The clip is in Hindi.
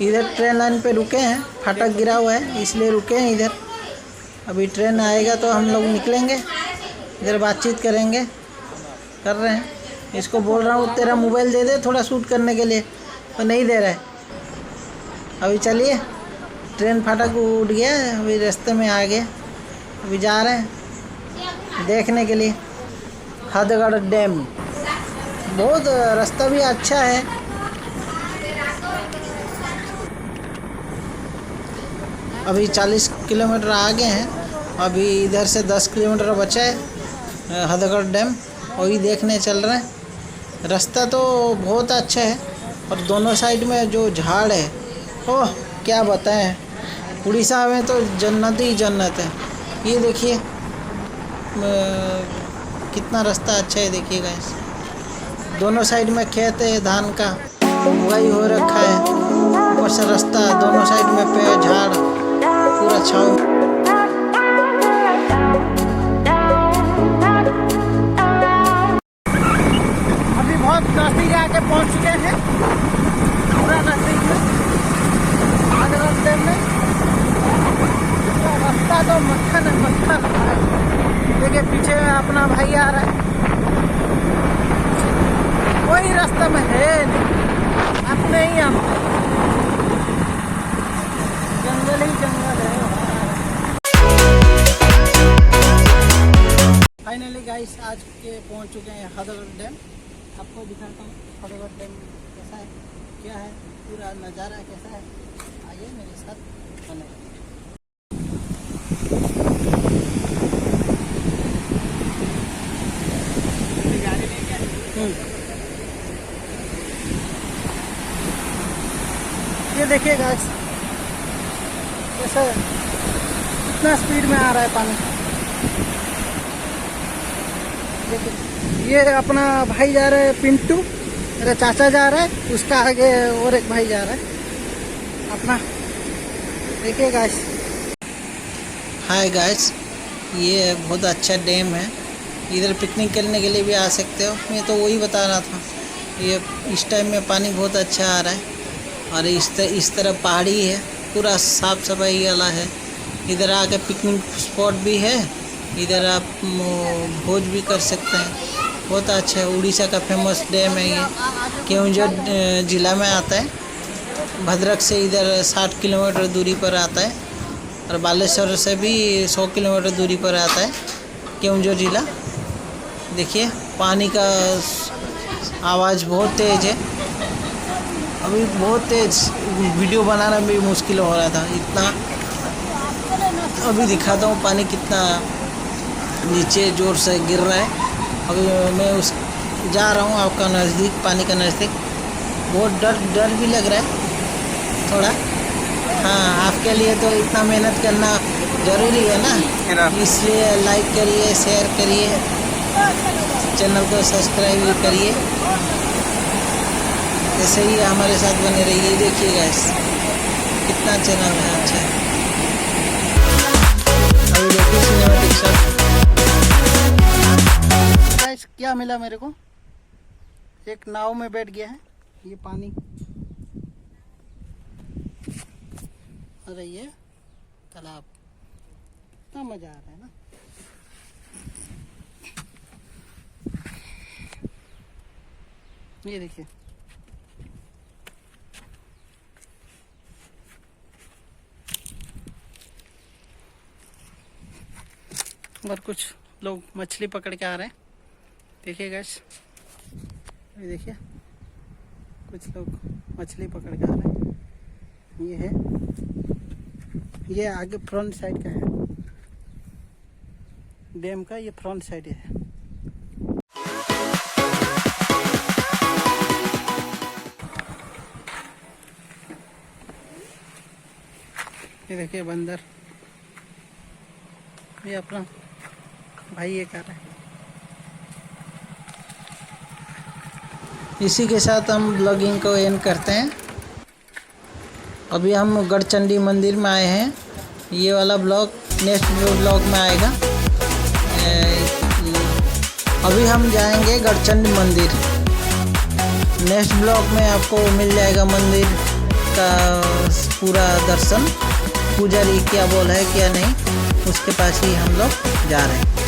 इधर ट्रेन लाइन पे रुके हैं, फाटक गिरा हुआ है इसलिए रुके हैं इधर। अभी ट्रेन आएगा तो हम लोग निकलेंगे, इधर बातचीत करेंगे, कर रहे हैं। इसको बोल रहा हूँ तेरा मोबाइल दे दे थोड़ा शूट करने के लिए, तो नहीं दे रहा है। अभी चलिए, ट्रेन फाटक उठ गया है, अभी रास्ते में आ गए, अभी जा रहे हैं देखने के लिए हदगढ़ डैम। बहुत रास्ता भी अच्छा है। अभी 40 किलोमीटर आगे हैं, अभी इधर से 10 किलोमीटर बचा है हदगढ़ डैम, वही देखने चल रहे हैं। रास्ता तो बहुत अच्छा है और दोनों साइड में जो झाड़ है, ओह क्या बताएं, उड़ीसा में तो जन्नत ही जन्नत है। ये देखिए कितना रास्ता अच्छा है, देखिएगा। दोनों साइड में खेत है, धान का बुआई हो रखा है, ऊपर से रास्ता, दोनों साइड में पेड़ झाड़ पूरा छाव। नजदीक आके पहुंच चुके हैं, पूरा नजदीक में हदगढ़ डैम में। रास्ता तो मक्खन है, मक्खन। देखिए पीछे अपना भाई आ रहा है, कोई रास्ता में है नहीं, अपने ही हम जंगल ही जंगल है। फाइनली गाइस आज के पहुंच चुके हैं हदगढ़ डैम। आपको दिखाता हूँ हदगढ़ डैम कैसा है, क्या है, पूरा नज़ारा कैसा है। आइए मेरे साथ बने। ये देखिए गाइस कैसा है, कितना स्पीड में आ रहा है पानी। देखिए ये अपना भाई जा रहा है पिंटू, मेरा चाचा जा रहा है, उसका आगे और एक भाई जा रहा है अपना। देखिए गाइस, हाय गाइस, ये बहुत अच्छा डैम है, इधर पिकनिक करने के लिए भी आ सकते हो। मैं तो वही बता रहा था, ये इस टाइम में पानी बहुत अच्छा आ रहा है और इस तरफ पहाड़ी है, पूरा साफ सफाई वाला है। इधर आके पिकनिक स्पॉट भी है, इधर आप भोज भी कर सकते हैं, बहुत अच्छा है। उड़ीसा का फेमस डैम है ये, केवंझर जिला में आता है। भद्रक से इधर 60 किलोमीटर दूरी पर आता है और बालेश्वर से भी 100 किलोमीटर दूरी पर आता है केवंझर जिला। देखिए पानी का आवाज़ बहुत तेज़ है, अभी बहुत तेज़, वीडियो बनाना भी मुश्किल हो रहा था इतना। अभी दिखाता हूँ पानी कितना नीचे ज़ोर से गिर रहा है। अभी मैं जा रहा हूँ आपका नज़दीक, पानी का नज़दीक। बहुत डर भी लग रहा है थोड़ा। हाँ, आपके लिए तो इतना मेहनत करना ज़रूरी है ना, इसलिए लाइक करिए, शेयर करिए, चैनल को सब्सक्राइब भी करिए, ऐसे ही हमारे साथ बने रहिए। देखिएगा कितना चैनल है अच्छा है। अभी देखिए सिनेमैटिक शॉट। क्या मिला मेरे को, एक नाव में बैठ गया है, ये पानी, अरे ये तालाब, इतना मजा आ रहा है ना। ये देखिए और कुछ लोग मछली पकड़ के आ रहे हैं। देखिए गाइस, ये देखिए कुछ लोग मछली पकड़ के आ रहे हैं। ये है, ये आगे फ्रंट साइड का है डैम का, ये फ्रंट साइड है। ये देखिए बंदर, ये अपना भाई ये कर रहा है। इसी के साथ हम ब्लॉगिंग को एंड करते हैं। अभी हम गढ़चंडी मंदिर में आए हैं, ये वाला ब्लॉग नेक्स्ट ब्लॉग में आएगा। अभी हम जाएंगे गढ़चंडी मंदिर, नेक्स्ट ब्लॉग में आपको मिल जाएगा मंदिर का पूरा दर्शन, पुजारी क्या बोल है क्या नहीं, उसके पास ही हम लोग जा रहे हैं।